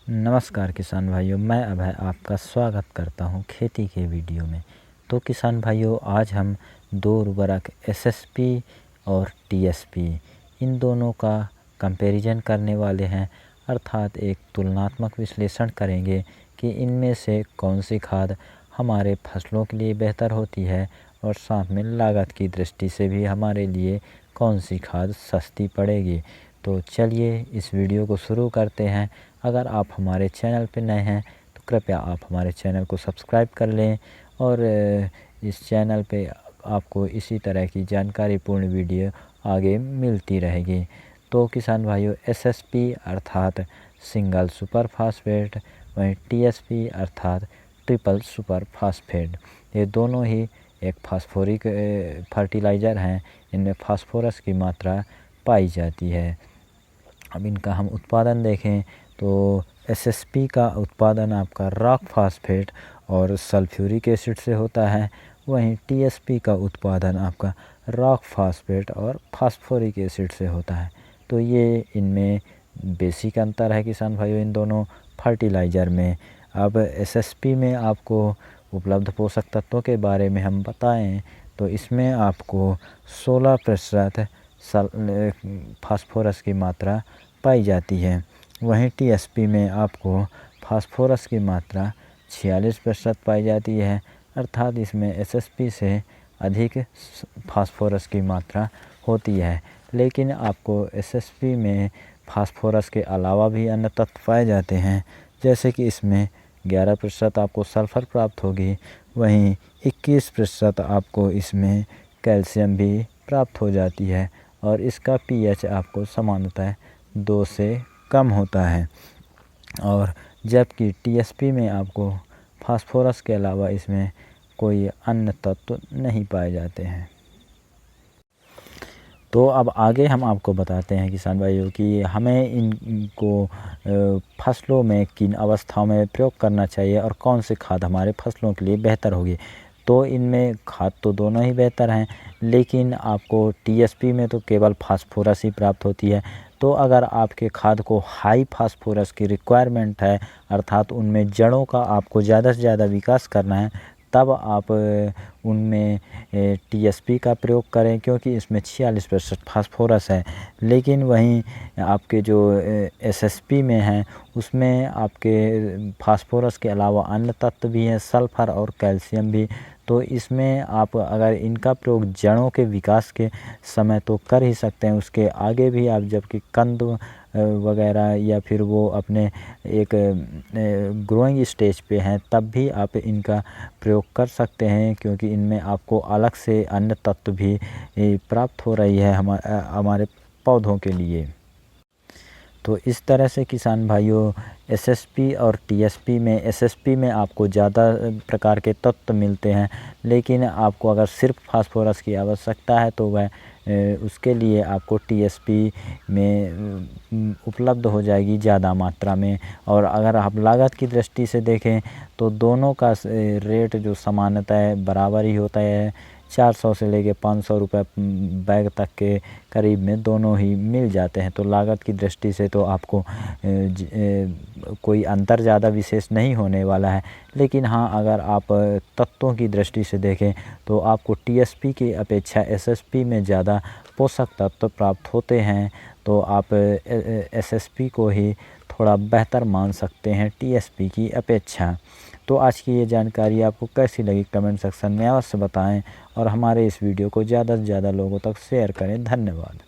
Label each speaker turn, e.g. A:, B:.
A: नमस्कार किसान भाइयों, मैं अभय आपका स्वागत करता हूं खेती के वीडियो में। तो किसान भाइयों, आज हम दो उर्वरक एसएसपी और टीएसपी इन दोनों का कंपैरिजन करने वाले हैं, अर्थात एक तुलनात्मक विश्लेषण करेंगे कि इनमें से कौन सी खाद हमारे फसलों के लिए बेहतर होती है और साथ में लागत की दृष्टि से भी हमारे लिए कौन सी खाद सस्ती पड़ेगी। तो चलिए इस वीडियो को शुरू करते हैं। अगर आप हमारे चैनल पर नए हैं तो कृपया आप हमारे चैनल को सब्सक्राइब कर लें और इस चैनल पे आपको इसी तरह की जानकारीपूर्ण वीडियो आगे मिलती रहेगी। तो किसान भाइयों, एसएसपी अर्थात सिंगल सुपर फास्फेट, वहीं टीएसपी अर्थात ट्रिपल सुपर फास्फेट, ये दोनों ही एक फास्फोरिक फर्टिलाइज़र हैं। इनमें फास्फोरस की मात्रा पाई जाती है। अब इनका हम उत्पादन देखें तो एसएसपी का उत्पादन आपका रॉक फास्फेट और सल्फ्यूरिक एसिड से होता है, वहीं टीएसपी का उत्पादन आपका रॉक फास्फेट और फास्फोरिक एसिड से होता है। तो ये इनमें बेसिक अंतर है किसान भाइयों इन दोनों फर्टिलाइज़र में। अब एसएसपी में आपको उपलब्ध पोषक तत्वों के बारे में हम बताएं तो इसमें आपको 16% फास्फोरस की मात्रा पाई जाती है, वहीं टीएसपी में आपको फास्फोरस की मात्रा 46% पाई जाती है, अर्थात इसमें एसएसपी से अधिक फास्फोरस की मात्रा होती है। लेकिन आपको एसएसपी में फास्फोरस के अलावा भी अन्य तत्व पाए जाते हैं, जैसे कि इसमें 11% आपको सल्फ़र प्राप्त होगी, वहीं 21% आपको इसमें कैल्शियम भी प्राप्त हो जाती है और इसका पीएच आपको सामान्यतः 2 से कम होता है। और जबकि टीएसपी में आपको फास्फोरस के अलावा इसमें कोई अन्य तत्व नहीं पाए जाते हैं। तो अब आगे हम आपको बताते हैं किसान भाइयों कि हमें इनको फसलों में किन अवस्थाओं में प्रयोग करना चाहिए और कौन सी खाद हमारे फसलों के लिए बेहतर होगी। तो इनमें खाद तो दोनों ही बेहतर हैं, लेकिन आपको टीएसपी में तो केवल फास्फोरस ही प्राप्त होती है। तो अगर आपके खाद को हाई फास्फोरस की रिक्वायरमेंट है, अर्थात उनमें जड़ों का आपको ज़्यादा से ज़्यादा विकास करना है, तब आप उनमें टीएसपी का प्रयोग करें, क्योंकि इसमें 46% फास्फोरस है। लेकिन वहीं आपके जो एसएसपी में हैं उसमें आपके फास्फोरस के अलावा अन्य तत्व भी हैं, सल्फ़र और कैल्शियम भी। तो इसमें आप अगर इनका प्रयोग जड़ों के विकास के समय तो कर ही सकते हैं, उसके आगे भी आप जबकि कंद वगैरह या फिर वो अपने एक ग्रोइंग स्टेज पे हैं तब भी आप इनका प्रयोग कर सकते हैं, क्योंकि इनमें आपको अलग से अन्य तत्व भी प्राप्त हो रही है हमारे पौधों के लिए। तो इस तरह से किसान भाइयों, एसएसपी और टीएसपी में एसएसपी में आपको ज़्यादा प्रकार के तत्व मिलते हैं, लेकिन आपको अगर सिर्फ फास्फोरस की आवश्यकता है तो वह उसके लिए आपको टीएसपी में उपलब्ध हो जाएगी ज़्यादा मात्रा में। और अगर आप लागत की दृष्टि से देखें तो दोनों का रेट जो सामान्यतः बराबर ही होता है, 400 से लेके 500 रुपये बैग तक के करीब में दोनों ही मिल जाते हैं। तो लागत की दृष्टि से तो आपको कोई अंतर ज़्यादा विशेष नहीं होने वाला है। लेकिन हाँ, अगर आप तत्वों की दृष्टि से देखें तो आपको टीएसपी की अपेक्षा एसएसपी में ज़्यादा पोषक तत्व प्राप्त होते हैं। तो आप एसएसपी को ही थोड़ा बेहतर मान सकते हैं टीएसपी की अपेक्षा। तो आज की ये जानकारी आपको कैसी लगी कमेंट सेक्शन में अवश्य बताएं और हमारे इस वीडियो को ज़्यादा से ज़्यादा लोगों तक शेयर करें। धन्यवाद।